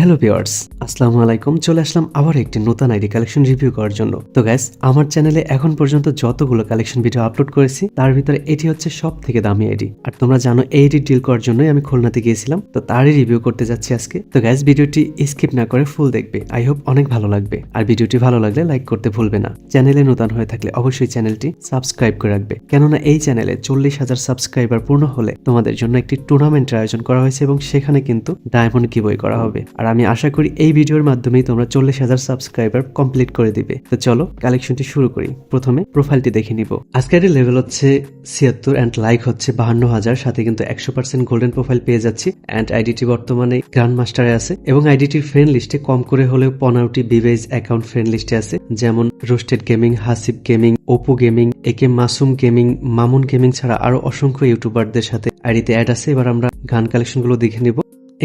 Hello viewers, আসসালামু আলাইকুম। চলে আসলাম আবার একটি নতুন আইডি কালেকশন রিভিউ করার জন্য। তো গাইস, আমার চ্যানেলে এখন পর্যন্ত যতগুলো কালেকশন ভিডিও আপলোড করেছি তার ভিতরে এটি হচ্ছে সবথেকে দামি আইডি। আর তোমরা জানো এই আইডি ডিল করার জন্যই আমি খুলনাতে গিয়েছিলাম, তো তারই রিভিউ করতে যাচ্ছি আজকে। তো গাইস, ভিডিওটি স্কিপ না করে ফুল দেখবে, আই হোপ অনেক ভালো লাগবে। আর ভিডিওটি ভালো লাগলে লাইক করতে ভুলবে না। চ্যানেলে নতুন হয়ে থাকলে অবশ্যই চ্যানেলটি সাবস্ক্রাইব করে রাখবে, কেননা এই চ্যানেলে 40,000 সাবস্ক্রাইবার পূর্ণ হলে তোমাদের জন্য একটি টুর্নামেন্টের আয়োজন করা হয়েছে এবং সেখানে কিন্তু ডায়মন্ড গিভওয়ে করা হবে। আর আমি আশা করি এই ভিডিওর মাধ্যমেই তোমরা 40,000 সাবস্ক্রাইবার কমপ্লিট করে দিবে। তো চলো কালেকশনটি শুরু করি। প্রথমে প্রোফাইলটি দেখে নিব। আজকের লেভেল হচ্ছে 76 এন্ড লাইক হচ্ছে 52,000, সাথে কিন্তু 100% গোল্ডেন প্রোফাইল পেয়ে যাচ্ছি। এন্ড আইডিটি বর্তমানে গ্র্যান্ড মাস্টারে আছে এবং আইডিটির ফ্রেন্ড লিস্টে কম করে হলেও 15টি বিবেজ অ্যাকাউন্ট ফ্রেন্ড লিস্টে আছে, যেমন roasted gaming, Hasib gaming, Oppo gaming, একে মাসুম গেমিং, মামুন গেমিং ছাড়া আরো অসংখ্য ইউটিউবারদের সাথে আইডিতে অ্যাড আছে। এবার আমরা গান কালেকশনগুলো দেখে নিব।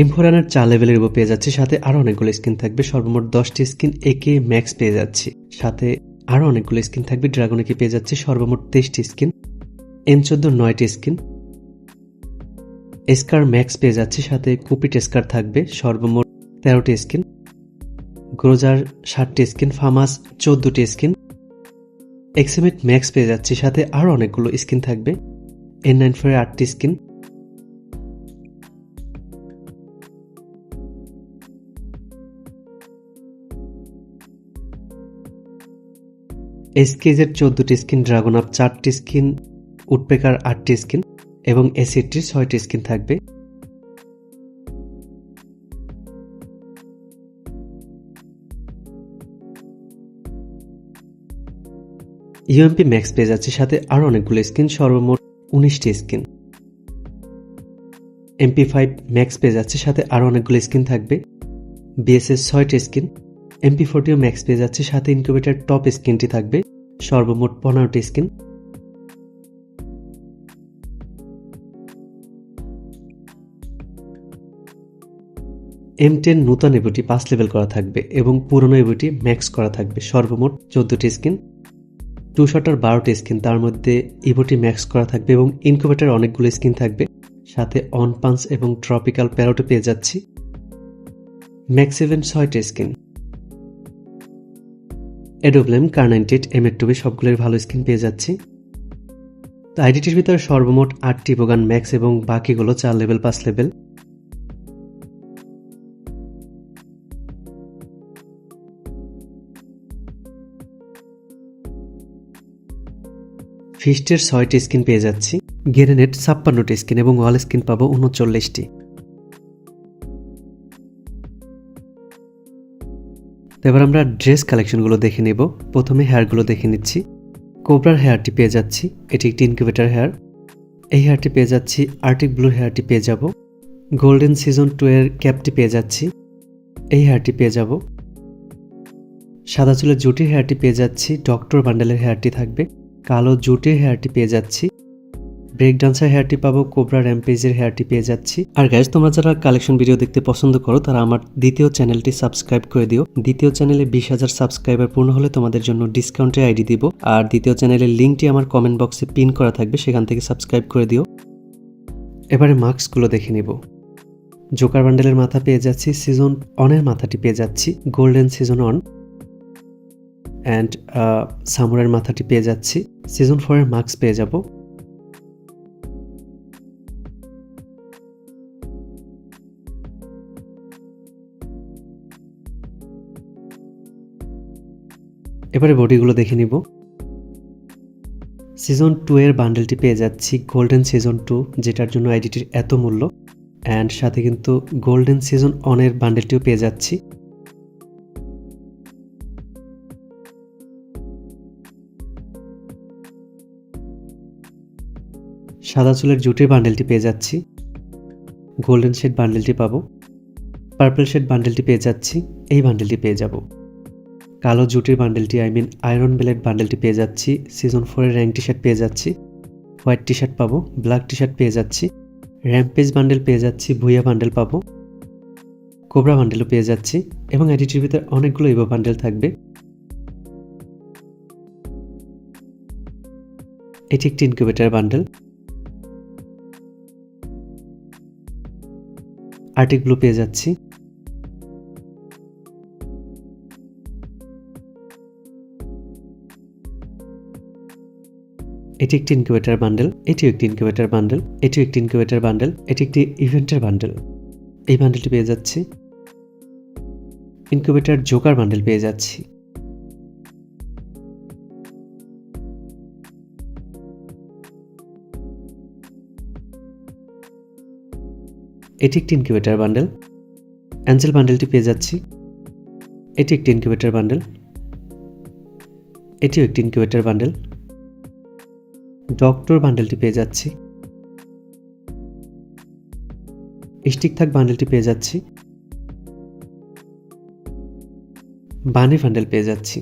M4 4 লেভেলের উপর পেয়ে যাচ্ছি, সাথে আরো অনেকগুলো স্কিন থাকবে। সর্বমোট 10টি স্কিন একে ম্যাক্স পেয়ে যাচ্ছি, সাথে আরো অনেকগুলো স্কিন থাকবে। ড্রাগন একে পেয়ে যাচ্ছি সর্বমোট 23টি স্কিন। M14 9টি স্কিন। এসকার ম্যাক্স পেয়ে যাচ্ছি, সাথে কুপিট এসকার থাকবে সর্বমোট 13টি স্কিন। গ্রোজার 60টি স্কিন। ফামাস 14টি স্কিন। এক্সিমেট ম্যাক্স পেয়ে যাচ্ছি, সাথে আরো অনেকগুলো স্কিন থাকবে। N94 8টি স্কিন। এসকেজের 14টি স্কিন, ড্রাগন আপ 4টি স্কিন, উডপেকার 8টি স্কিন এবং এসিটির 6টি স্কিন থাকবে। ইউএমপি ম্যাক্স পেয়ে যাচ্ছে, সাথে আরো অনেকগুলো স্কিন, সর্বমোট 19টি স্কিন। MP5 ম্যাক্স পেয়ে যাচ্ছে, সাথে আরো অনেকগুলো স্কিন থাকবে। বিএসএস 6টি স্কিন। MP40 ম্যাক্স পেয়ে যাচ্ছে, সাথে ইনকিউবেটর টপ স্কিনটি থাকবে, সর্বমোট 15টি স্কিন। M10 নতুন ইভোটি 5 লেভেল করা থাকবে এবং পুরনো ইভোটি ম্যাক্স করা থাকবে, সর্বমোট 14টি স্কিন। টু শটার 12টি স্কিন, তার মধ্যে ইভোটি ম্যাক্স করা থাকবে এবং ইনকিউবেটর অনেকগুলো স্কিন থাকবে, সাথে অন পাঞ্চ এবং ট্রপিক্যাল প্যারোটে পেয়ে যাচ্ছি। ম্যাক্স ইভেন্ট 6টি স্কিন। এডোব্লেম, কার98, M8 সবগুলোর ভালো স্কিন পেয়ে যাচ্ছি। তো আইডিটির ভিতরে সর্বমোট 8টি বোগান ম্যাক্স এবং বাকিগুলো 4 লেভেল 5 লেভেল। ফিস্টের 6টি স্কিন পেয়ে যাচ্ছি। গ্রেনেড 56টি স্কিন এবং ওয়াল স্কিন পাবো 39টি। এবার আমরা ড্রেস কালেকশনগুলো দেখে নিব। প্রথমে হেয়ারগুলো দেখে নিচ্ছি। কোবরার হেয়ারটি পেয়ে যাচ্ছি, এটি একটি ইনকিউবেটর হেয়ার। এই হেয়ারটি পেয়ে যাচ্ছি। আর্টিক ব্লু হেয়ারটি পেয়ে যাব। গোল্ডেন সিজন 2 এর ক্যাপটি পেয়ে যাচ্ছি, এই হেয়ারটি পেয়ে যাব। সাদা চুলের জুটির হেয়ারটি পেয়ে যাচ্ছি। ডক্টর বান্ডেলের হেয়ারটি থাকবে। কালো জুটির হেয়ারটি পেয়ে যাচ্ছি। ব্রেক ডান্সার হেয়ারটি পাবো। কোবরা র্যাম্পেজের হেয়ারটি পেয়ে যাচ্ছি। আর গাইস, তোমরা যারা কালেকশন ভিডিও দেখতে পছন্দ করো তারা আমার দ্বিতীয় চ্যানেলটি সাবস্ক্রাইব করে দিও। দ্বিতীয় চ্যানেলে 20,000 সাবস্ক্রাইবার পূর্ণ হলে তোমাদের জন্য ডিসকাউন্টের আইডি দিব। আর দ্বিতীয় চ্যানেলের লিঙ্কটি আমার কমেন্ট বক্সে পিন করা থাকবে, সেখান থেকে সাবস্ক্রাইব করে দিও। এবারে মাস্কগুলো দেখে নিব। জোকার বান্ডেলের মাথা পেয়ে যাচ্ছি। সিজন অনের মাথাটি পেয়ে যাচ্ছি, গোল্ডেন সিজন অন। অ্যান্ড সামুরের মাথাটি পেয়ে যাচ্ছি। সিজন 4 এর মাস্ক পেয়ে যাব। এবারে বডিগুলো দেখে নিব। সিজন 2 এর বান্ডেলটি পেয়ে যাচ্ছি, গোল্ডেন সিজন 2, যেটার জন্য আইডিটির এত মূল্য। অ্যান্ড সাথে কিন্তু গোল্ডেন সিজন অনের বান্ডেলটিও পেয়ে যাচ্ছি। সাদা চুলের জুটির বান্ডেলটি পেয়ে যাচ্ছি। গোল্ডেন শেড বান্ডেলটি পাবো। পার্পল শেড বান্ডেলটি পেয়ে যাচ্ছি, এই বান্ডেলটি পেয়ে যাব। কালো জুটির বান্ডেলটি আয়রন ব্লেড বান্ডেলটি পেয়ে যাচ্ছি। সিজন 4 এর র্যাঙ্ক টি শার্ট পেয়ে যাচ্ছি। হোয়াইট টি শার্ট পাবো। ব্ল্যাক টি শার্ট পেয়ে যাচ্ছি। র্যাম্পেজ বান্ডেল পেয়ে যাচ্ছি। ভুইয়া বান্ডেল পাবো। কোবরা বান্ডেলও পেয়ে যাচ্ছি এবং আইডিটির ভিতরে অনেকগুলো ইভো বান্ডেল থাকবে। এটি একটি ইনকিউবেটর বান্ডেল। আর্টিক ব্লু পেয়ে যাচ্ছি। এটি একটি ইনকিউবেটর বান্ডেল, এটিও একটি ইনকিউবেটর বান্ডেল, এটিও একটি ইনকিউবেটর বান্ডেল, এটি একটি ইভেন্টের বান্ডেল। এই বান্ডেলটি পেয়ে যাচ্ছি। ইনকিউবেটর জোকার বান্ডেল পেয়ে যাচ্ছি। এটি একটি ইনকিউবেটর বান্ডেল। অ্যাঞ্জেল বান্ডেলটি পেয়ে যাচ্ছি। এটি একটি ইনকিউবেটর বান্ডেল, এটিও একটি ইনকিউবেটর বান্ডেল। ডক্টর বান্ডেলটি পেয়ে যাচ্ছি। স্টিক থাক বান্ডেলটি পেয়ে যাচ্ছি। বানি বান্ডেল পেয়ে যাচ্ছি।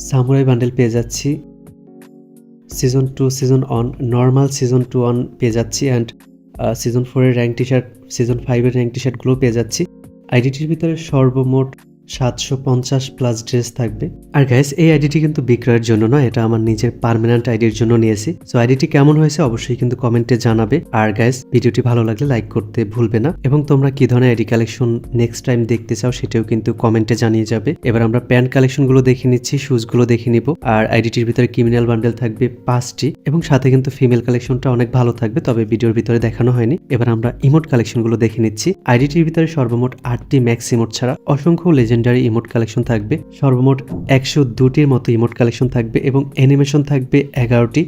সামুরাই বান্ডেল পেয়ে যাচ্ছি। Season 2 season on, normal season 2 on পেয়ে যাচ্ছি অ্যান্ড সিজন 4 এর র্যাঙ্ক টি শার্ট, সিজন 5 এর র্যাঙ্ক টি শার্টগুলো পেয়ে যাচ্ছি। আইডিটির ভিতরে সর্বমোট 750 প্লাস ড্রেস থাকবে। আর গাইস এই আইডিটি কিন্তু বিক্রয়ের জন্য নয়, এটা আমার নিজের পার্মানেন্ট আইডির জন্য নিয়েছি। সো আইডিটি কেমন হয়েছে অবশ্যই কিন্তু কমেন্টে জানাবে। আর গাইস ভিডিওটি ভালো লাগলে লাইক করতে ভুলবে না এবং তোমরা কি ধরনের আইডি কালেকশন নেক্সট টাইম দেখতে চাও সেটাও কিন্তু কমেন্টে জানিয়ে যাবে। এবার আমরা প্যান্ট কালেকশনগুলো দেখে নিচ্ছি, শুজগুলো দেখে নিব। আর আইডিটির ভিতরে ক্রিমিনাল বান্ডেল থাকবে 5টি এবং সাথে কিন্তু ফিমেল কালেকশনটা অনেক ভালো থাকবে, তবে ভিডিওর ভিতরে দেখানো হয়নি। এবার আমরা ইমোট কালেকশনগুলো দেখে নিচ্ছি। আইডিটির ভিতরে সর্বমোট 8টি ম্যাক্স ইমোট ছাড়া অসংখ্য লেজেন্ডারি ইমোট কালেকশন থাকবে। সর্বমোট 102টির মতো ইমোট কালেকশন থাকবে এবং অ্যানিমেশন থাকবে 11টি।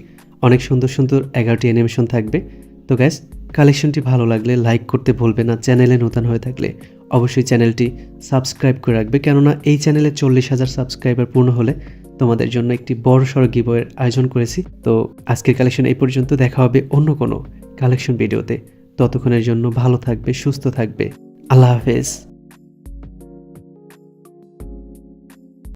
অনেক সুন্দর সুন্দর 11টি অ্যানিমেশন থাকবে। তো গাইস কালেকশনটি ভালো লাগলে লাইক করতে ভুলবে না। চ্যানেলে নতুন হয়ে থাকলে অবশ্যই চ্যানেলটি সাবস্ক্রাইব করে রাখবে, কেননা এই চ্যানেলে 40,000 সাবস্ক্রাইবার পূর্ণ হলে তোমাদের জন্য একটি বড় সড় গিভওয়ের আয়োজন করেছি। তো আজকের কালেকশন এই পর্যন্ত, দেখা হবে অন্য কোনো কালেকশন ভিডিওতে। ততক্ষণের জন্য ভালো থাকবে, সুস্থ থাকবে। আল্লাহ হাফেজ।